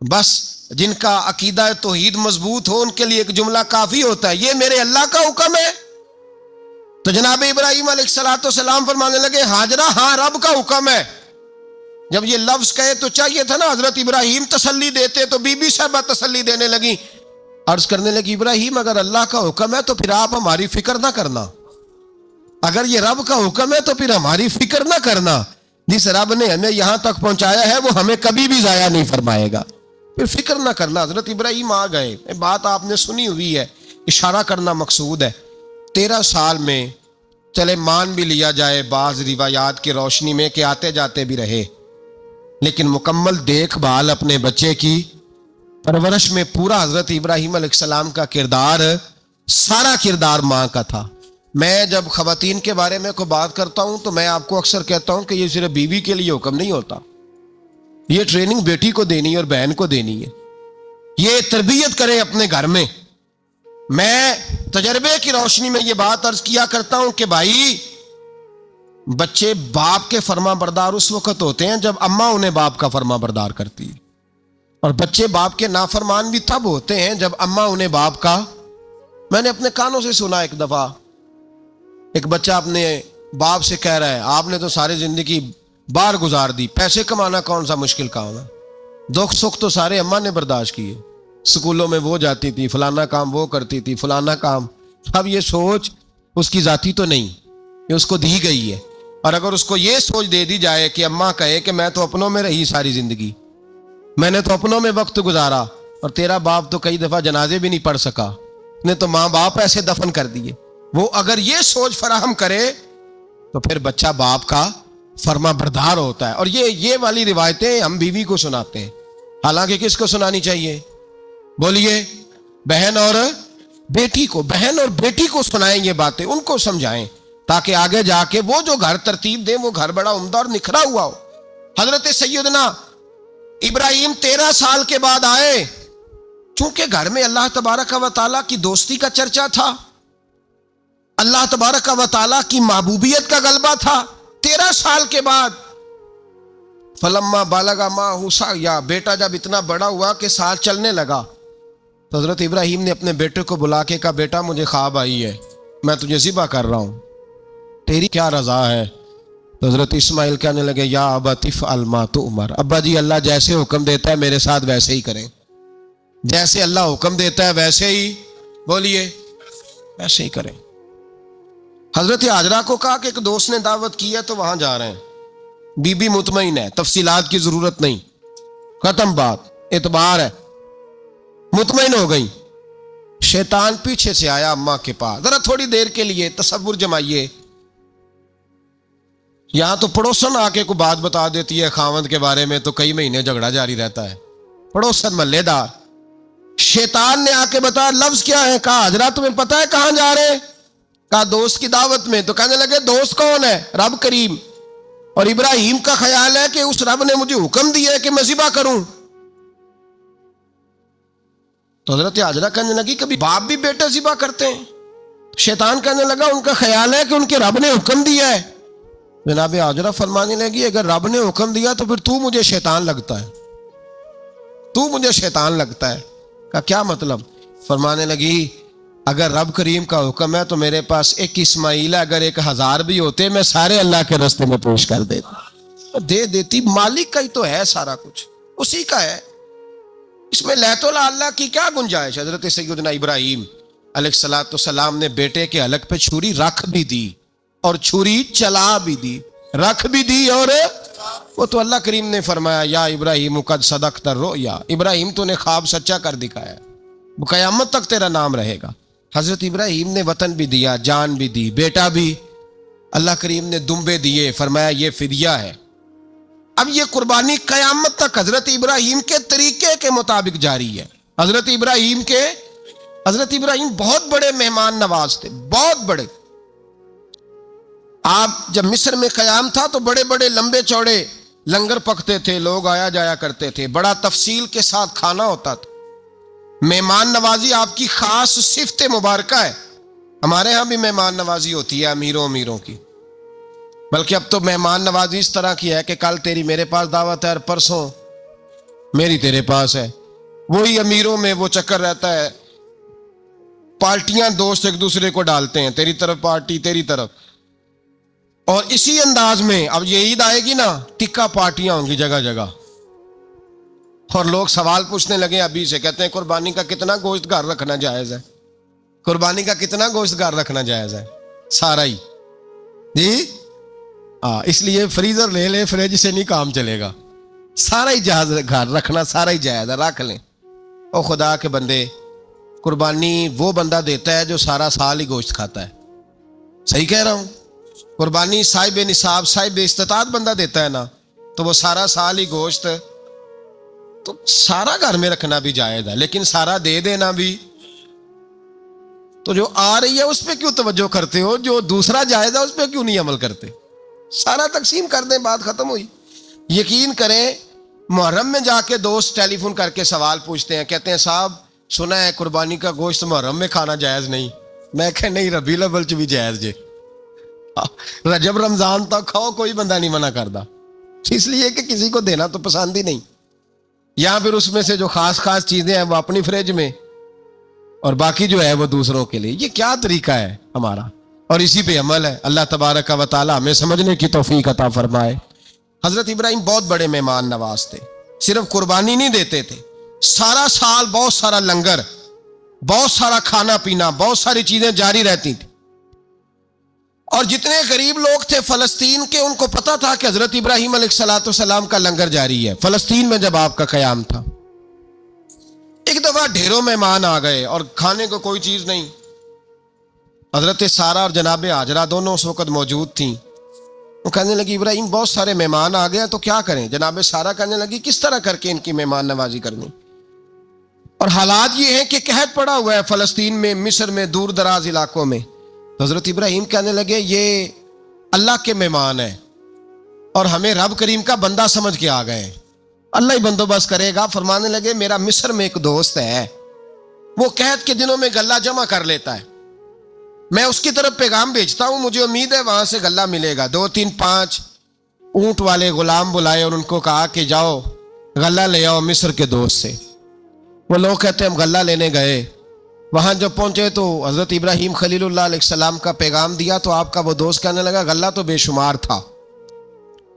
بس جن کا عقیدہ توحید مضبوط ہو ان کے لیے ایک جملہ کافی ہوتا ہے، یہ میرے اللہ کا حکم ہے۔ تو جناب ابراہیم علیہ السلام فرمانے لگے ہاجرہ ہاں رب کا حکم ہے۔ جب یہ لفظ کہے تو چاہیے تھا نا حضرت ابراہیم تسلی دیتے، تو بی بی صاحبہ تسلی دینے لگی، عرض کرنے لگی ابراہیم اگر اللہ کا حکم ہے تو پھر آپ ہماری فکر نہ کرنا، اگر یہ رب کا حکم ہے تو پھر ہماری فکر نہ کرنا، جس رب نے ہمیں یہاں تک پہنچایا ہے وہ ہمیں کبھی بھی ضائع نہیں فرمائے گا، پھر فکر نہ کرنا۔ حضرت ابراہیم آ گئے، بات آپ نے سنی ہوئی ہے، اشارہ کرنا مقصود ہے۔ 13 سال میں چلے مان بھی لیا جائے بعض روایات کی روشنی میں کہ آتے جاتے بھی رہے، لیکن مکمل دیکھ بھال اپنے بچے کی پرورش میں پورا حضرت ابراہیم علیہ السلام کا کردار، سارا کردار ماں کا تھا۔ میں جب خواتین کے بارے میں کوئی بات کرتا ہوں تو میں آپ کو اکثر کہتا ہوں کہ یہ صرف بیوی کے لیے حکم نہیں ہوتا، یہ ٹریننگ بیٹی کو دینی ہے اور بہن کو دینی ہے، یہ تربیت کرے اپنے گھر میں۔ میں تجربے کی روشنی میں یہ بات عرض کیا کرتا ہوں کہ بھائی بچے باپ کے فرما بردار اس وقت ہوتے ہیں جب اماں انہیں باپ کا فرما بردار کرتی ہے، اور بچے باپ کے نافرمان بھی تب ہوتے ہیں جب اماں انہیں باپ کا۔ میں نے اپنے کانوں سے سنا ایک دفعہ ایک بچہ اپنے باپ سے کہہ رہا ہے آپ نے تو ساری زندگی باہر گزار دی، پیسے کمانا کون سا مشکل کام ہے، دکھ سکھ تو سارے اماں نے برداشت کیے، سکولوں میں وہ جاتی تھی، فلانا کام وہ کرتی تھی، فلانا کام۔ اب یہ سوچ اس کی ذاتی تو نہیں، یہ اس کو دی گئی ہے، اور اگر اس کو یہ سوچ دے دی جائے کہ اماں کہے کہ میں تو اپنوں میں رہی ساری زندگی، میں نے تو اپنوں میں وقت گزارا، اور تیرا باپ تو کئی دفعہ جنازے بھی نہیں پڑھ سکا، نے تو ماں باپ ایسے دفن کر دیے، وہ اگر یہ سوچ فراہم کرے تو پھر بچہ باپ کا فرما بردار ہوتا ہے۔ اور یہ والی روایتیں ہم بیوی کو سناتے ہیں، حالانکہ کس کو سنانی چاہیے؟ بولیے، بہن اور بیٹی کو، بہن اور بیٹی کو سنائیں یہ باتیں، ان کو سمجھائیں تاکہ آگے جا کے وہ جو گھر ترتیب دیں وہ گھر بڑا عمدہ اور نکھرا ہوا ہو۔ حضرت سیدنا ابراہیم 13 سال کے بعد آئے، چونکہ گھر میں اللہ تبارک و تعالیٰ کی دوستی کا چرچا تھا، اللہ تبارک و تعالیٰ کی محبوبیت کا غلبہ تھا۔ 13 سال کے بعد فلما بالغ معہ سعیا، بیٹا جب اتنا بڑا ہوا کہ سال چلنے لگا تو حضرت ابراہیم نے اپنے بیٹے کو بلا کے کہا بیٹا مجھے خواب آئی ہے، میں تجھے ذبح کر رہا ہوں، تیری کیا رضا ہے؟ تو حضرت اسماعیل کہنے لگے یا ابت افعل ما تؤمر، ابا جی اللہ جیسے حکم دیتا ہے میرے ساتھ ویسے ہی کریں، جیسے اللہ حکم دیتا ہے ویسے ہی، بولیے، ویسے ہی کریں۔ حضرت ہاجرہ کو کہا کہ ایک دوست نے دعوت کی ہے تو وہاں جا رہے ہیں، بی بی مطمئن ہے، تفصیلات کی ضرورت نہیں، ختم بات، اعتبار ہے، مطمئن ہو گئی۔ شیطان پیچھے سے آیا اماں کے پاس، ذرا تھوڑی دیر کے لیے تصور جمائیے، یہاں تو پڑوسن آ کے کوئی بات بتا دیتی ہے خاوند کے بارے میں تو کئی مہینے جھگڑا جاری رہتا ہے، پڑوسن محلے دار۔ شیطان نے آ کے بتایا لفظ کیا ہے؟ کہا حاجرہ تمہیں پتا ہے کہاں جا رہے ہیں؟ کہا دوست کی دعوت میں۔ تو کہنے لگے دوست کون ہے؟ رب کریم۔ اور ابراہیم کا خیال ہے کہ اس رب نے مجھے حکم دیا ہے کہ میں ذبح کروں. تو حضرت ہاجرہ کہنے لگی کبھی باپ بھی بیٹا ذبح کرتے ہیں؟ شیطان کہنے لگا ان کا خیال ہے کہ ان کے رب نے حکم دیا ہے. جناب ہاجرہ فرمانے لگی اگر رب نے حکم دیا تو پھر تو مجھے شیطان لگتا ہے، تو مجھے شیطان لگتا ہے. کا کیا مطلب؟ فرمانے لگی اگر رب کریم کا حکم ہے تو میرے پاس ایک اسماعیل ہے، اگر 1000 بھی ہوتے میں سارے اللہ کے راستے میں پیش کر دیتا، دے دیتی. مالک کا ہی تو ہے سارا کچھ، اسی کا ہے، اس میں لیت اللہ کی کیا گنجائش. حضرت سیدنا ابراہیم علیہ السلام نے بیٹے کے حلق پہ چھری رکھ بھی دی اور چھری چلا بھی دی، رکھ بھی دی. اور وہ تو اللہ کریم نے فرمایا یا ابراہیم قد صدقت الرؤیا، ابراہیم تو نے خواب سچا کر دکھایا، وہ قیامت تک تیرا نام رہے گا. حضرت ابراہیم نے وطن بھی دیا، جان بھی دی، بیٹا بھی. اللہ کریم نے دمبے دیے، فرمایا یہ فدیہ ہے. اب یہ قربانی قیامت تک حضرت ابراہیم کے طریقے کے مطابق جاری ہے. حضرت ابراہیم بہت بڑے مہمان نواز تھے، بہت بڑے. آپ جب مصر میں قیام تھا تو بڑے بڑے لمبے چوڑے لنگر پکتے تھے، لوگ آیا جایا کرتے تھے، بڑا تفصیل کے ساتھ کھانا ہوتا تھا. مہمان نوازی آپ کی خاص صفت مبارکہ ہے. ہمارے ہاں بھی مہمان نوازی ہوتی ہے امیروں کی، بلکہ اب تو مہمان نوازی اس طرح کی ہے کہ کل تیری میرے پاس دعوت ہے اور پرسوں میری تیرے پاس ہے. وہی امیروں میں وہ چکر رہتا ہے، پارٹیاں دوست ایک دوسرے کو ڈالتے ہیں، تیری طرف پارٹی تیری طرف. اور اسی انداز میں اب یہ عید آئے گی نا، ٹکا پارٹیاں ہوں گی جگہ جگہ. اور لوگ سوال پوچھنے لگے ابھی سے، کہتے ہیں قربانی کا کتنا گوشت گھر رکھنا جائز ہے؟ قربانی کا کتنا گوشت گھر رکھنا جائز ہے؟ سارا ہی جی. اس لیے فریزر لے لے، فریج سے نہیں کام چلے گا. سارا ہی جہاز گھر رکھنا سارا ہی جائز ہے، رکھ لیں. او خدا کے بندے، قربانی وہ بندہ دیتا ہے جو سارا سال ہی گوشت کھاتا ہے. صحیح کہہ رہا ہوں؟ قربانی صاحب نصاب صاحب استطاعت بندہ دیتا ہے نا، تو وہ سارا سال ہی گوشت، تو سارا گھر میں رکھنا بھی جائز ہے، لیکن سارا دے دینا بھی. تو جو آ رہی ہے اس پہ کیوں توجہ کرتے ہو؟ جو دوسرا جائز ہے اس پہ کیوں نہیں عمل کرتے؟ سارا تقسیم کر دیں، بات ختم ہوئی. یقین کریں محرم میں جا کے دوست ٹیلی فون کر کے سوال پوچھتے ہیں، کہتے ہیں صاحب سنا ہے قربانی کا گوشت محرم میں کھانا جائز نہیں. میں کہ نہیں، ربیع الاول چ بھی جائز جے، رجب رمضان تک کھاؤ، کوئی بندہ نہیں منع کرتا. اس لیے کہ کسی کو دینا تو پسند ہی نہیں. یا پھر اس میں سے جو خاص چیزیں ہیں وہ اپنی فریج میں، اور باقی جو ہے وہ دوسروں کے لیے. یہ کیا طریقہ ہے ہمارا؟ اور اسی پہ عمل ہے. اللہ تبارک و تعالی ہمیں سمجھنے کی توفیق عطا فرمائے. حضرت ابراہیم بہت بڑے مہمان نواز تھے. صرف قربانی نہیں دیتے تھے، سارا سال بہت سارا لنگر، بہت سارا کھانا پینا، بہت ساری چیزیں جاری رہتی تھی. اور جتنے غریب لوگ تھے فلسطین کے، ان کو پتا تھا کہ حضرت ابراہیم علیہ السلام کا لنگر جاری ہے. فلسطین میں جب آپ کا قیام تھا، ایک دفعہ ڈھیروں مہمان آ گئے اور کھانے کو کوئی چیز نہیں. حضرت سارہ اور جناب ہاجرہ دونوں اس وقت موجود تھیں. وہ کہنے لگی ابراہیم بہت سارے مہمان آ گئے تو کیا کریں؟ جناب سارہ کہنے لگی کس طرح کر کے ان کی مہمان نوازی کرنی؟ اور حالات یہ ہیں کہ قحط پڑا ہوا ہے فلسطین میں، مصر میں، دور دراز علاقوں میں. حضرت ابراہیم کہنے لگے یہ اللہ کے مہمان ہیں اور ہمیں رب کریم کا بندہ سمجھ کے آ گئے ہیں، اللہ ہی بندوبست کرے گا. فرمانے لگے میرا مصر میں ایک دوست ہے، وہ قحط کے دنوں میں غلہ جمع کر لیتا ہے، میں اس کی طرف پیغام بھیجتا ہوں، مجھے امید ہے وہاں سے غلہ ملے گا. 2 3 5 اونٹ والے غلام بلائے اور ان کو کہا کہ جاؤ غلہ لے آؤ مصر کے دوست سے. وہ لوگ کہتے ہیں ہم غلہ لینے گئے. وہاں جب پہنچے تو حضرت ابراہیم خلیل اللہ علیہ السلام کا پیغام دیا تو آپ کا وہ دوست کہنے لگا غلہ تو بے شمار تھا،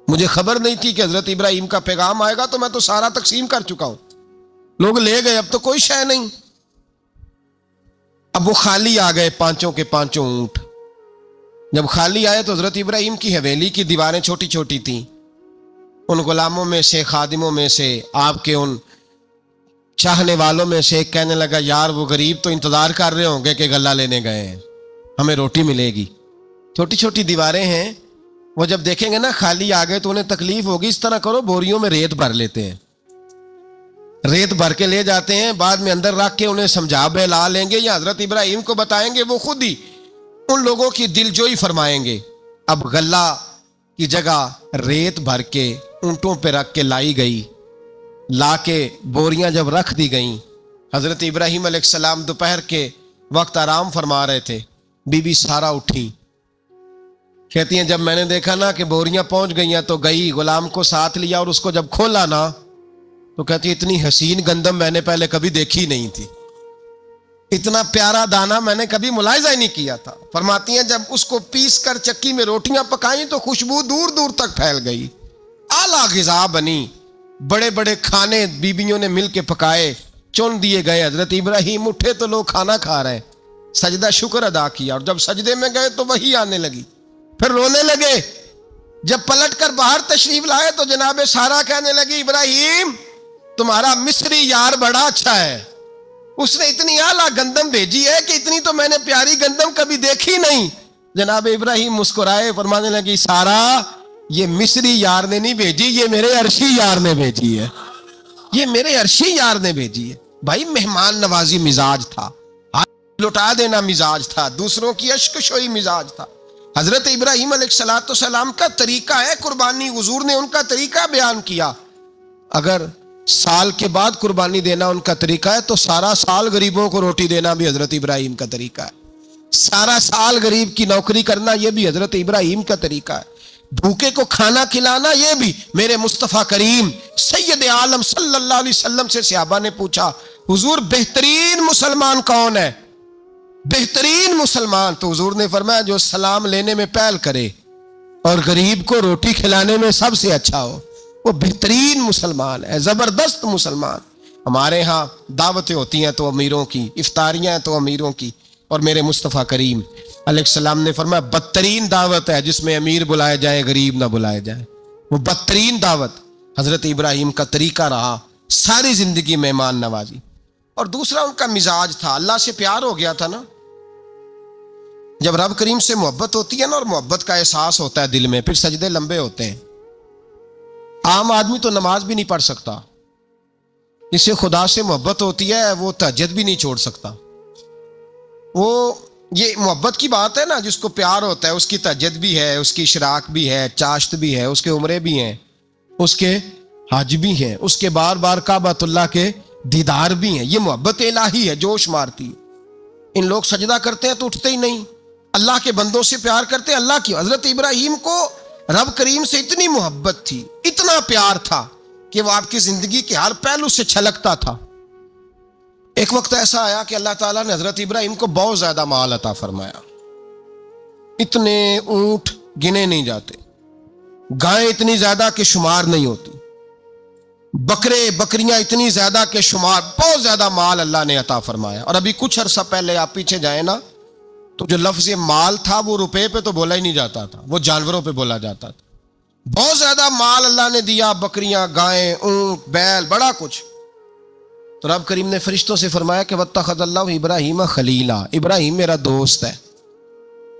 مجھے خبر نہیں تھی کہ حضرت ابراہیم کا پیغام آئے گا، تو میں تو سارا تقسیم کر چکا ہوں. لوگ لے گئے، اب تو کوئی شے نہیں. اب وہ خالی آ گئے 5 کے 5 اونٹ. جب خالی آئے تو حضرت ابراہیم کی حویلی کی دیواریں چھوٹی چھوٹی تھیں. ان غلاموں میں سے، خادموں میں سے، آپ کے ان چاہنے والوں میں سے ایک کہنے لگا یار وہ غریب تو انتظار کر رہے ہوں گے کہ غلہ لینے گئے ہیں، ہمیں روٹی ملے گی. چھوٹی چھوٹی دیواریں ہیں، وہ جب دیکھیں گے نا خالی آ گئے تو انہیں تکلیف ہوگی. اس طرح کرو بوریوں میں ریت بھر لیتے ہیں، ریت بھر کے لے جاتے ہیں، بعد میں اندر رکھ کے انہیں سمجھا بہلا لیں گے یا حضرت ابراہیم کو بتائیں گے، وہ خود ہی ان لوگوں کی دل جوئی فرمائیں گے. اب غلہ کی جگہ ریت بھر کے اونٹوں پہ رکھ کے لائی گئی. لا کے بوریاں جب رکھ دی گئیں، حضرت ابراہیم علیہ السلام دوپہر کے وقت آرام فرما رہے تھے. بی بی سارا اٹھی، کہتی ہیں جب میں نے دیکھا نا کہ بوریاں پہنچ گئی ہیں تو گئی، غلام کو ساتھ لیا اور اس کو جب کھولا نا تو کہتی اتنی حسین گندم میں نے پہلے کبھی دیکھی نہیں تھی، اتنا پیارا دانہ میں نے کبھی ملاحظہ ہی نہیں کیا تھا. فرماتی ہیں جب اس کو پیس کر چکی میں روٹیاں پکائیں تو خوشبو دور دور تک پھیل گئی. اعلیٰ غذا بنی، بڑے بڑے کھانے بیویوں نے مل کے پکائے، چن دیے گئے. حضرت ابراہیم اٹھے تو لوگ کھانا کھا رہے ہیں، سجدہ شکر ادا کیا، اور جب سجدے میں گئے تو وہی آنے لگی، پھر رونے لگے. جب پلٹ کر باہر تشریف لائے تو جناب سارا کہنے لگی ابراہیم تمہارا مصری یار بڑا اچھا ہے، اس نے اتنی اعلیٰ گندم بھیجی ہے کہ اتنی تو میں نے پیاری گندم کبھی دیکھی نہیں. جناب ابراہیم مسکرائے، فرمانے لگی سارا یہ مصری یار نے نہیں بھیجی، یہ میرے عرشی یار نے بھیجی ہے، یہ میرے عرشی یار نے بھیجی ہے. بھائی مہمان نوازی مزاج تھا، ہاتھ لٹا دینا مزاج تھا، دوسروں کی اشک شوئی مزاج تھا. حضرت ابراہیم علیہ السلام کا طریقہ ہے قربانی، حضور نے ان کا طریقہ بیان کیا. اگر سال کے بعد قربانی دینا ان کا طریقہ ہے تو سارا سال غریبوں کو روٹی دینا بھی حضرت ابراہیم کا طریقہ ہے. سارا سال غریب کی نوکری کرنا یہ بھی حضرت ابراہیم کا طریقہ ہے. بھوکے کو کھانا کھلانا یہ بھی میرے مصطفیٰ کریم سید عالم صلی اللہ علیہ وسلم سے صحابہ نے پوچھا حضور بہترین مسلمان کون ہے؟ بہترین مسلمان تو حضور نے فرمایا جو سلام لینے میں پہل کرے اور غریب کو روٹی کھلانے میں سب سے اچھا ہو، وہ بہترین مسلمان ہے، زبردست مسلمان. ہمارے ہاں دعوتیں ہوتی ہیں تو امیروں کی، افطاریاں ہیں تو امیروں کی، اور میرے مصطفیٰ کریم علیہ السلام نے فرمایا بدترین دعوت ہے جس میں امیر بلائے جائے غریب نہ بلائے جائے، وہ بدترین دعوت. حضرت ابراہیم کا طریقہ رہا ساری زندگی مہمان نوازی. اور دوسرا ان کا مزاج تھا، اللہ سے پیار ہو گیا تھا نا. جب رب کریم سے محبت ہوتی ہے نا اور محبت کا احساس ہوتا ہے دل میں، پھر سجدے لمبے ہوتے ہیں. عام آدمی تو نماز بھی نہیں پڑھ سکتا، جس سے خدا سے محبت ہوتی ہے وہ تہجد بھی نہیں چھوڑ سکتا. وہ یہ محبت کی بات ہے نا، جس کو پیار ہوتا ہے اس کی تہجد بھی ہے، اس کی اشراق بھی ہے، چاشت بھی ہے، اس کے عمرے بھی ہیں، اس کے حج بھی ہیں، اس کے بار بار کعبۃ اللہ کے دیدار بھی ہیں. یہ محبت الہی ہے، جوش مارتی ہے. ان لوگ سجدہ کرتے ہیں تو اٹھتے ہی نہیں. اللہ کے بندوں سے پیار کرتے ہیں اللہ کی. حضرت ابراہیم کو رب کریم سے اتنی محبت تھی، اتنا پیار تھا کہ وہ آپ کی زندگی کے ہر پہلو سے چھلکتا تھا. ایک وقت ایسا آیا کہ اللہ تعالیٰ نے حضرت ابراہیم کو بہت زیادہ مال عطا فرمایا. اتنے اونٹ گنے نہیں جاتے، گائیں اتنی زیادہ کہ شمار نہیں ہوتی، بکرے بکریاں اتنی زیادہ کہ شمار، بہت زیادہ مال اللہ نے عطا فرمایا. اور ابھی کچھ عرصہ پہلے آپ پیچھے جائیں نا تو جو لفظ مال تھا وہ روپے پہ تو بولا ہی نہیں جاتا تھا، وہ جانوروں پہ بولا جاتا تھا. بہت زیادہ مال اللہ نے دیا، بکریاں، گائیں، اونٹ، بیل، بڑا کچھ. تو رب کریم نے فرشتوں سے فرمایا کہ واتخذ اللہ ابراہیم خلیلا، ابراہیم میرا دوست ہے.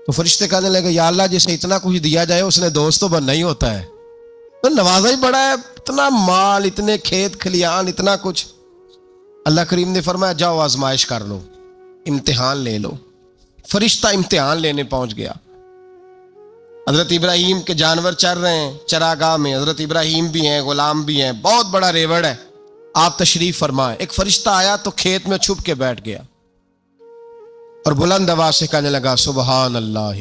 تو فرشتے کہنے لگے یا اللہ جسے اتنا کچھ دیا جائے اس نے دوست تو بننا ہی ہوتا ہے، تو نوازا ہی بڑا ہے، اتنا مال، اتنے کھیت کھلیان، اتنا کچھ. اللہ کریم نے فرمایا جاؤ آزمائش کر لو، امتحان لے لو. فرشتہ امتحان لینے پہنچ گیا. حضرت ابراہیم کے جانور چر رہے ہیں چراگاہ میں، حضرت ابراہیم بھی ہیں، غلام بھی ہیں، بہت بڑا ریوڑ ہے. آپ تشریف فرمائیں. ایک فرشتہ آیا تو کھیت میں چھپ کے بیٹھ گیا اور بلند آواز سے کہنے لگا سبحان اللہ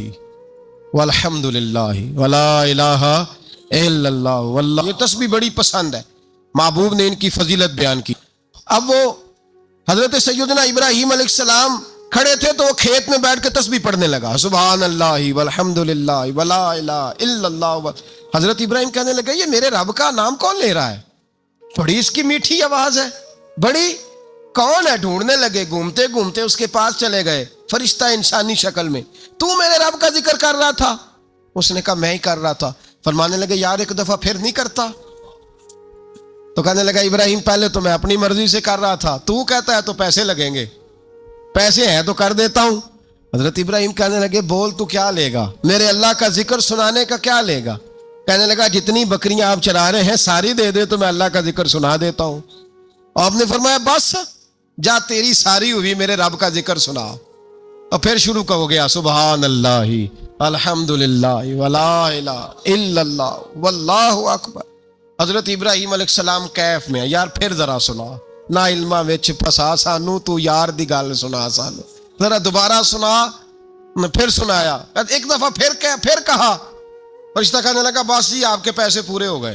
والحمد للہ ولا الہ الا اللہ واللہ. یہ تسبیح بڑی پسند ہے، محبوب نے ان کی فضیلت بیان کی. اب وہ حضرت سیدنا ابراہیم علیہ السلام کھڑے تھے تو وہ کھیت میں بیٹھ کے تسبیح پڑھنے لگا سبحان اللہ والحمد للہ ولا الہ الا اللہ. حضرت ابراہیم کہنے لگے یہ میرے رب کا نام کون لے رہا ہے؟ بڑی اس کی میٹھی آواز ہے، بڑی، کون ہے؟ ڈھونڈنے لگے، گھومتے گھومتے اس کے پاس چلے گئے. فرشتہ انسانی شکل میں، تو میرے رب کا ذکر کر رہا تھا؟ اس نے کہا میں ہی کر رہا تھا. فرمانے لگے یار ایک دفعہ پھر نہیں کرتا؟ تو کہنے لگا ابراہیم پہلے تو میں اپنی مرضی سے کر رہا تھا، تو کہتا ہے تو پیسے لگیں گے، پیسے ہیں تو کر دیتا ہوں. حضرت ابراہیم کہنے لگے بول تو کیا لے گا؟ میرے اللہ کا ذکر سنانے کا کیا لے گا؟ کہنے لگا جتنی بکریاں آپ چرا رہے ہیں ساری دے دے تو میں اللہ کا ذکر سنا دیتا ہوں. آپ نے فرمایا بس جا تیری ساری ہوئی، میرے رب کا ذکر سنا. اور پھر شروع ہو گیا سبحان اللہ الحمدللہ ولا الہ الا اللہ واللہ اکبر۔ حضرت ابراہیم علیہ السلام کیف میں یار پھر ذرا سنا، نا علما وچ پھسا سانو، تو یار دی گل سنا سانو، ذرا دوبارہ سنا۔ پھر سنایا، ایک دفعہ پھر کہا۔ فرشتہ کہنے لگا بس جی آپ کے پیسے پورے ہو گئے۔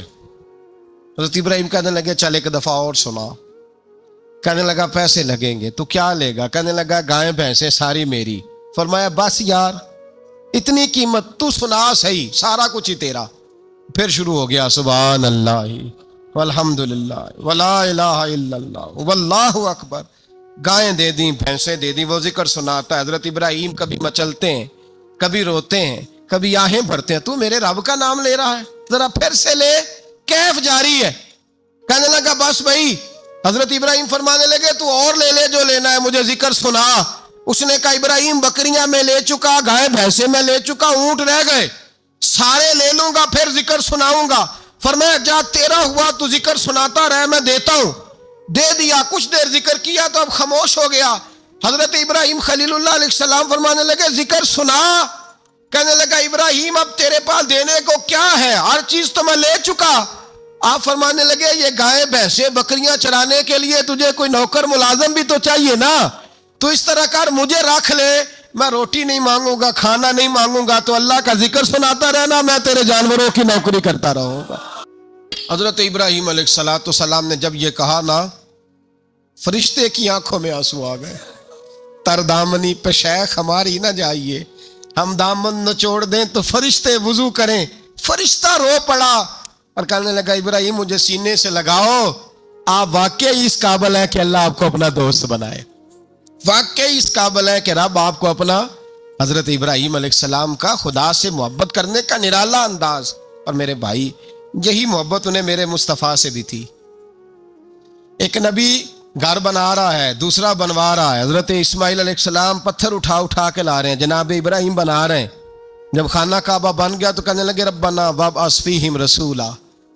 حضرت ابراہیم کہنے لگے چل ایک دفعہ اور سنا۔ کہنے لگا پیسے لگیں گے، تو کیا لے گا؟ کہنے لگا گائیں بھینسیں ساری میری۔ فرمایا بس یار اتنی قیمت، تو سنا صحیح، سارا کچھ ہی تیرا۔ پھر شروع ہو گیا سبحان اللہ والحمدللہ ولا الہ الا اللہ واللہ اکبر۔ گائیں دے دیں، بھینسیں دے دیں، وہ ذکر سناتا ہے۔ حضرت ابراہیم کبھی مچلتے ہیں، کبھی روتے ہیں، کبھی آہیں بھرتے ہیں، تو میرے رب کا نام لے رہا ہے، ذرا پھر سے لے۔ کیف جاری ہے۔ کہنے لگا بس بھائی۔ حضرت ابراہیم فرمانے لگے تو اور لے لے جو لینا ہے، مجھے ذکر سنا۔ اس نے کہا ابراہیم بکریاں میں لے چکا، گائے بھینسیں میں لے چکا، اونٹ رہ گئے، سارے لے لوں گا پھر ذکر سناؤں گا۔ فرمایا جا تیرا ہوا تو ذکر سناتا رہ، میں دیتا ہوں۔ دے دیا، کچھ دیر ذکر کیا تو اب خاموش ہو گیا۔ حضرت ابراہیم خلیل اللہ علیہ السلام فرمانے لگے ذکر سنا۔ کہنے لگا ابراہیم اب تیرے پاس دینے کو کیا ہے، ہر چیز تو میں لے چکا۔ آپ فرمانے لگے یہ گائے بھینسیں بکریاں چرانے کے لیے تجھے کوئی نوکر ملازم بھی تو چاہیے نا، تو اس طرح کر مجھے رکھ لے، میں روٹی نہیں مانگوں گا، کھانا نہیں مانگوں گا، تو اللہ کا ذکر سناتا رہنا، میں تیرے جانوروں کی نوکری کرتا رہوں گا۔ حضرت ابراہیم علیہ السلام نے جب یہ کہا نا، فرشتے کی آنکھوں میں آنسو آ گئے۔ تر دامنی پہ شیخ ہماری نہ جائیے، ہم دامن نچوڑ دیں تو فرشتے وضو کریں۔ فرشتہ رو پڑا اور کہنے لگا ابراہیم مجھے سینے سے لگاؤ، آپ واقعی اس قابل ہیں کہ اللہ آپ کو اپنا دوست بنائے، واقعی اس قابل ہیں کہ رب آپ کو اپنا۔ حضرت ابراہیم علیہ السلام کا خدا سے محبت کرنے کا نرالا انداز، اور میرے بھائی یہی محبت انہیں میرے مصطفیٰ سے بھی تھی۔ ایک نبی گھر بنا رہا ہے، دوسرا بنوا رہا ہے۔ حضرت اسماعیل علیہ السلام پتھر اٹھا کے لا رہے ہیں، جناب ابراہیم بنا رہے ہیں۔ جب خانہ کعبہ بن گیا تو کہنے لگے ربنا وابعث فیہم رسولا،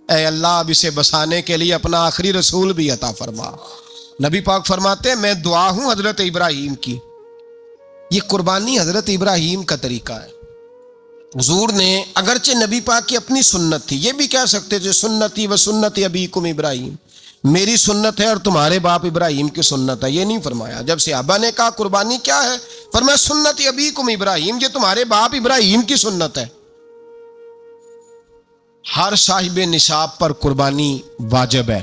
اے اللہ اب اسے بسانے کے لیے اپنا آخری رسول بھی عطا فرما۔ نبی پاک فرماتے ہیں میں دعا ہوں حضرت ابراہیم کی۔ یہ قربانی حضرت ابراہیم کا طریقہ ہے۔ حضور نے اگرچہ نبی پاک کی اپنی سنت تھی، یہ بھی کہہ سکتے تھے سنتی و سنت ابیکم ابراہیم، میری سنت ہے اور تمہارے باپ ابراہیم کی سنت ہے، یہ نہیں فرمایا۔ جب صحابہ نے کہا قربانی کیا ہے، فرمایا سنت ابیکم ابراہیم، یہ تمہارے باپ ابراہیم کی سنت ہے۔ ہر صاحب نصاب پر قربانی واجب ہے،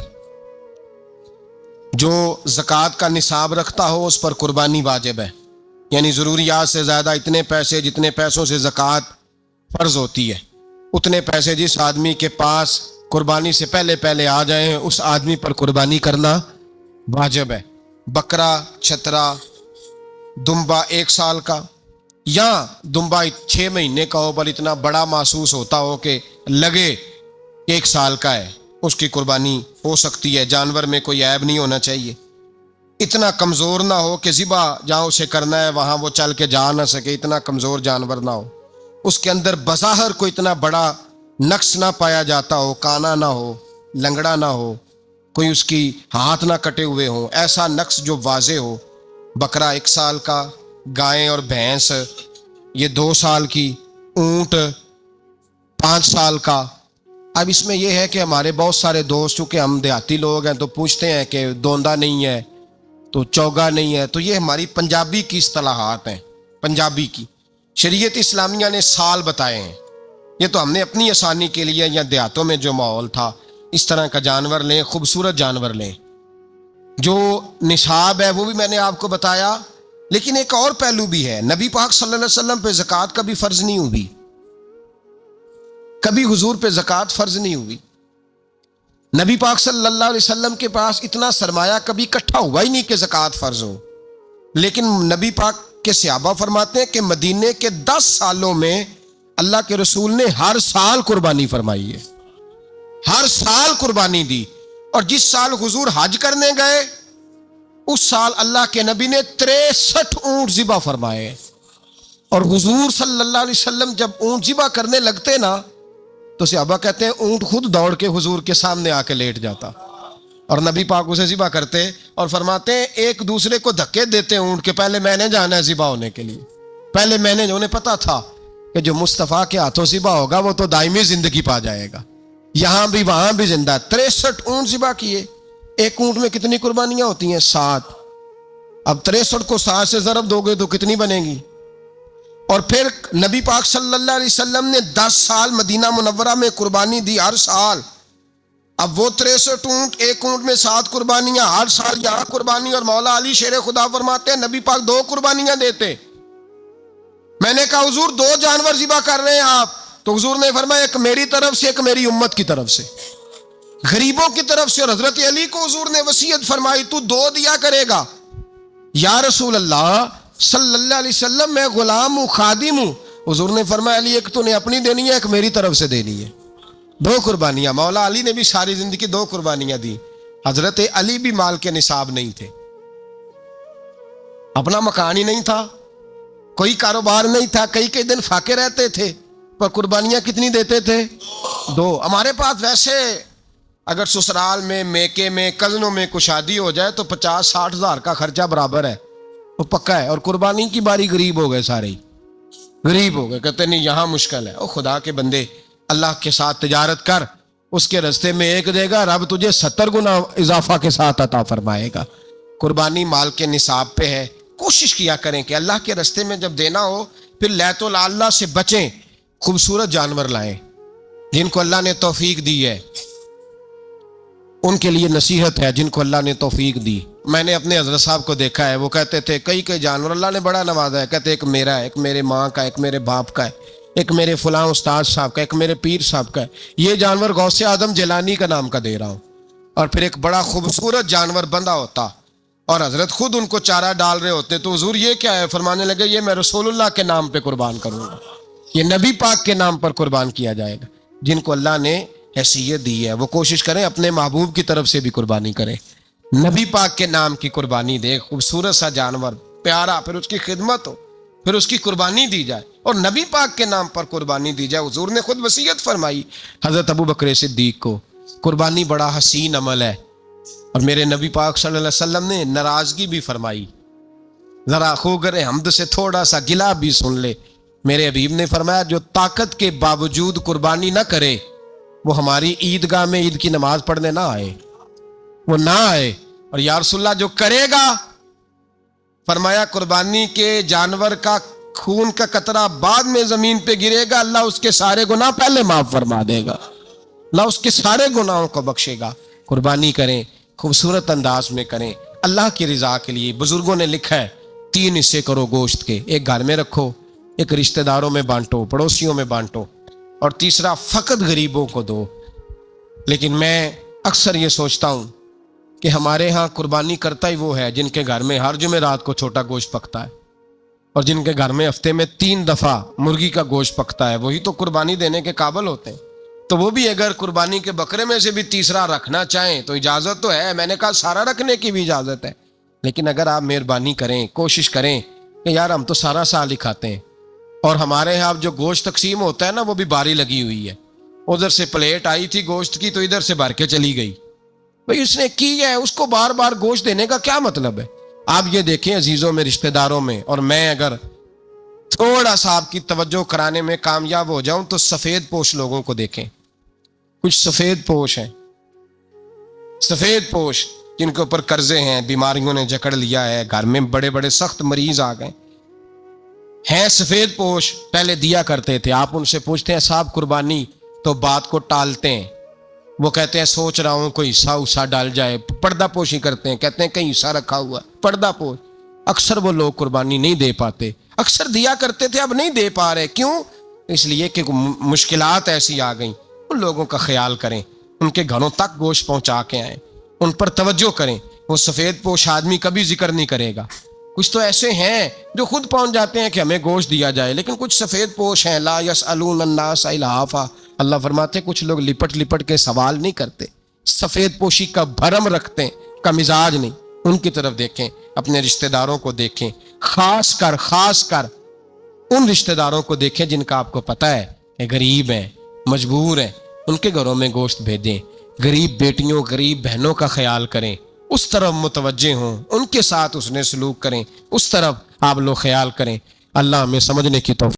جو زکوٰۃ کا نصاب رکھتا ہو اس پر قربانی واجب ہے، یعنی ضروریات سے زیادہ اتنے پیسے جتنے پیسوں سے زکوٰۃ فرض ہوتی ہے، اتنے پیسے جس آدمی کے پاس قربانی سے پہلے آ جائیں اس آدمی پر قربانی کرنا واجب ہے۔ بکرا، چھترا، دمبا 1 سال کا یا دمبا 6 مہینے کا ہو پر اتنا بڑا محسوس ہوتا ہو کہ لگے 1 سال کا ہے، اس کی قربانی ہو سکتی ہے۔ جانور میں کوئی عیب نہیں ہونا چاہیے، اتنا کمزور نہ ہو کہ ذبح جہاں اسے کرنا ہے وہاں وہ چل کے جا نہ سکے، اتنا کمزور جانور نہ ہو، اس کے اندر بظاہر کوئی اتنا بڑا نقص نہ پایا جاتا ہو، کانا نہ ہو، لنگڑا نہ ہو، کوئی اس کی ہاتھ نہ کٹے ہوئے ہوں، ایسا نقص جو واضح ہو۔ بکرا 1 سال کا، گائیں اور بھینس یہ 2 سال کی، اونٹ 5 سال کا۔ اب اس میں یہ ہے کہ ہمارے بہت سارے دوست چونکہ ہم دیہاتی لوگ ہیں تو پوچھتے ہیں کہ دوندا نہیں ہے تو چوگا نہیں ہے، تو یہ ہماری پنجابی کی اصطلاحات ہیں، پنجابی کی۔ شریعت اسلامیہ نے سال بتائے ہیں، یہ تو ہم نے اپنی آسانی کے لیے، یا دیہاتوں میں جو ماحول تھا اس طرح کا جانور لیں، خوبصورت جانور لیں۔ جو نصاب ہے وہ بھی میں نے آپ کو بتایا، لیکن ایک اور پہلو بھی ہے، نبی پاک صلی اللہ علیہ وسلم پہ زکوٰۃ کبھی فرض نہیں ہوئی، کبھی حضور پہ زکوٰۃ فرض نہیں ہوئی۔ نبی پاک صلی اللہ علیہ وسلم کے پاس اتنا سرمایہ کبھی اکٹھا ہوا ہی نہیں کہ زکوٰۃ فرض ہو، لیکن نبی پاک کے صحابہ فرماتے ہیں کہ مدینے کے 10 سالوں میں اللہ کے رسول نے ہر سال قربانی فرمائی ہے، ہر سال قربانی دی، اور جس سال حضور حج کرنے گئے اس سال اللہ کے نبی نے 63 اونٹ ذبح فرمائے، اور حضور صلی اللہ علیہ وسلم جب اونٹ ذبح کرنے لگتے نا تو صحابہ کہتے ہیں اونٹ خود دوڑ کے حضور کے سامنے آ کے لیٹ جاتا، اور نبی پاک اسے ذبح کرتے اور فرماتے ہیں ایک دوسرے کو دھکے دیتے ہیں اونٹ کے، پہلے میں نے جانا ہے ذبح ہونے کے لیے، پہلے میں نے، انہیں پتا تھا کہ جو مصطفیٰ کے ہاتھوں ذبح ہوگا وہ تو دائمی زندگی پا جائے گا، یہاں بھی وہاں بھی زندہ۔ 63 اونٹ ذبح کیے، ایک اونٹ میں کتنی قربانیاں ہوتی ہیں؟ 7۔ اب 63 کو 7 سے ضرب دو گے تو کتنی بنے گی؟ اور پھر نبی پاک صلی اللہ علیہ وسلم نے 10 سال مدینہ منورہ میں قربانی دی، ہر سال۔ اب وہ 63 اونٹ، ایک اونٹ میں 7 قربانیاں، ہر سال یہاں قربانی، اور مولا علی شیر خدا فرماتے ہیں نبی پاک 2 قربانیاں دیتے۔ میں نے کہا حضور 2 جانور ذبح کر رہے ہیں آپ، تو حضور نے فرمایا ایک میری طرف سے، ایک میری امت کی طرف سے، غریبوں کی طرف سے۔ اور حضرت علی کو حضور نے وصیت فرمائی تو 2 دیا کرے گا۔ یا رسول اللہ صلی اللہ علیہ وسلم میں غلام ہوں، خادم ہوں۔ حضور نے فرمایا علی ایک تو نے اپنی دینی ہے، ایک میری طرف سے دینی ہے۔ 2 قربانیاں۔ مولا علی نے بھی ساری زندگی 2 قربانیاں دی۔ حضرت علی بھی مال کے نصاب نہیں تھے، اپنا مکان ہی نہیں تھا، کوئی کاروبار نہیں تھا، کئی دن فاقے رہتے تھے، پر قربانیاں کتنی دیتے تھے؟ 2۔ ہمارے پاس ویسے اگر سسرال میں، میکے میں، کزنوں میں کچھ شادی ہو جائے تو 50-60 ہزار کا خرچہ برابر ہے، وہ پکا ہے۔ اور قربانی کی باری غریب ہو گئے، سارے غریب ہو گئے، کہتے نہیں یہاں مشکل ہے۔ او خدا کے بندے، اللہ کے ساتھ تجارت کر، اس کے رستے میں 1 دے گا، رب تجھے 70 گنا اضافہ کے ساتھ عطا فرمائے گا۔ قربانی مال کے نصاب پہ ہے۔ کوشش کیا کریں کہ اللہ کے رستے میں جب دینا ہو پھر لیت اللہ سے بچیں، خوبصورت جانور لائیں جن کو اللہ نے توفیق دی ہے، ان کے لیے نصیحت ہے جن کو اللہ نے توفیق دی۔ میں نے اپنے حضرت صاحب کو دیکھا ہے، وہ کہتے تھے کئی جانور اللہ نے بڑا نوازا ہے، کہتے ایک میرا ہے، ایک میرے ماں کا، ایک میرے باپ کا ہے، ایک میرے فلاں استاد صاحب کا، ایک میرے پیر صاحب کا ہے۔ یہ جانور غوث اعظم جیلانی کا نام کا دے رہا ہوں۔ اور پھر ایک بڑا خوبصورت جانور بندھا ہوتا اور حضرت خود ان کو چارہ ڈال رہے ہوتے، تو حضور یہ کیا ہے؟ فرمانے لگے یہ میں رسول اللہ کے نام پہ قربان کروں گا، یہ نبی پاک کے نام پر قربان کیا جائے گا۔ جن کو اللہ نے حیثیت دی ہے وہ کوشش کریں اپنے محبوب کی طرف سے بھی قربانی کریں، نبی پاک کے نام کی قربانی دے، خوبصورت سا جانور پیارا، پھر اس کی خدمت ہو، پھر اس کی قربانی دی جائے اور نبی پاک کے نام پر قربانی دی جائے۔ حضور نے خود وصیت فرمائی حضرت ابو بکر صدیق کو، قربانی بڑا حسین عمل ہے، اور میرے نبی پاک صلی اللہ علیہ وسلم نے ناراضگی بھی فرمائی، ذرا خوگر حمد سے تھوڑا سا گلا بھی سن لے۔ میرے حبیب نے فرمایا جو طاقت کے باوجود قربانی نہ کرے وہ ہماری عیدگاہ میں عید کی نماز پڑھنے نہ آئے، وہ نہ آئے۔ اور یا رسول اللہ جو کرے گا، فرمایا قربانی کے جانور کا خون کا قطرہ بعد میں زمین پہ گرے گا، اللہ اس کے سارے گناہ پہلے معاف فرما دے گا، اللہ اس کے سارے گناہوں کو بخشے گا۔ قربانی کریں، خوبصورت انداز میں کریں، اللہ کی رضا کے لیے۔ بزرگوں نے لکھا ہے 3 حصے کرو گوشت کے، ایک گھر میں رکھو، ایک رشتہ داروں میں بانٹو، پڑوسیوں میں بانٹو، اور تیسرا فقط غریبوں کو دو۔ لیکن میں اکثر یہ سوچتا ہوں کہ ہمارے ہاں قربانی کرتا ہی وہ ہے جن کے گھر میں ہر جمعرات کو چھوٹا گوشت پکتا ہے، اور جن کے گھر میں ہفتے میں 3 دفعہ مرغی کا گوشت پکتا ہے، وہی تو قربانی دینے کے قابل ہوتے ہیں۔ تو وہ بھی اگر قربانی کے بکرے میں سے بھی تیسرا رکھنا چاہیں تو اجازت تو ہے، میں نے کہا سارا رکھنے کی بھی اجازت ہے، لیکن اگر آپ مہربانی کریں، کوشش کریں کہ یار ہم تو سارا سال ہی کھاتے ہیں، اور ہمارے یہاں جو گوشت تقسیم ہوتا ہے نا وہ بھی باری لگی ہوئی ہے، ادھر سے پلیٹ آئی تھی گوشت کی تو ادھر سے بھر کے چلی گئی، بھئی اس نے کی ہے، اس کو بار بار گوشت دینے کا کیا مطلب ہے؟ آپ یہ دیکھیں عزیزوں میں، رشتہ داروں میں، اور میں اگر تھوڑا سا آپ کی توجہ کرانے میں کامیاب ہو جاؤں تو سفید پوش لوگوں کو دیکھیں، کچھ سفید پوش ہیں، سفید پوش جن کے اوپر قرضے ہیں، بیماریوں نے جکڑ لیا ہے، گھر میں بڑے بڑے سخت مریض آ گئے ہیں، سفید پوش پہلے دیا کرتے تھے۔ آپ ان سے پوچھتے ہیں صاحب قربانی، تو بات کو ٹالتے ہیں، وہ کہتے ہیں سوچ رہا ہوں کوئی حصہ ڈال جائے، پردہ پوشی کرتے ہیں، کہتے ہیں کہیں حصہ رکھا ہوا پردہ پوش۔ اکثر وہ لوگ قربانی نہیں دے پاتے، اکثر دیا کرتے تھے اب نہیں دے پا رہے، کیوں؟ اس لیے کہ مشکلات ایسی آ گئیں۔ ان لوگوں کا خیال کریں، ان کے گھروں تک گوشت پہنچا کے آئیں، ان پر توجہ کریں۔ وہ سفید پوش آدمی کبھی ذکر نہیں کرے گا، کچھ تو ایسے ہیں جو خود پہنچ جاتے ہیں کہ ہمیں گوشت دیا جائے، لیکن کچھ سفید پوش ہیں لا یسألون الناس الحافا، اللہ فرماتے ہیں کچھ لوگ لپٹ لپٹ کے سوال نہیں کرتے، سفید پوشی کا بھرم رکھتے ہیں، کا مزاج نہیں۔ ان کی طرف دیکھیں، اپنے رشتہ داروں کو دیکھیں، خاص کر ان رشتہ داروں کو دیکھیں جن کا آپ کو پتہ ہے کہ غریب ہیں، مجبور ہیں، ان کے گھروں میں گوشت بھیجیں۔ غریب بیٹیوں غریب بہنوں کا خیال کریں، اس طرف متوجہ ہوں، ان کے ساتھ اس نے سلوک کریں، اس طرف آپ لوگ خیال کریں۔ اللہ ہمیں سمجھنے کی توفیق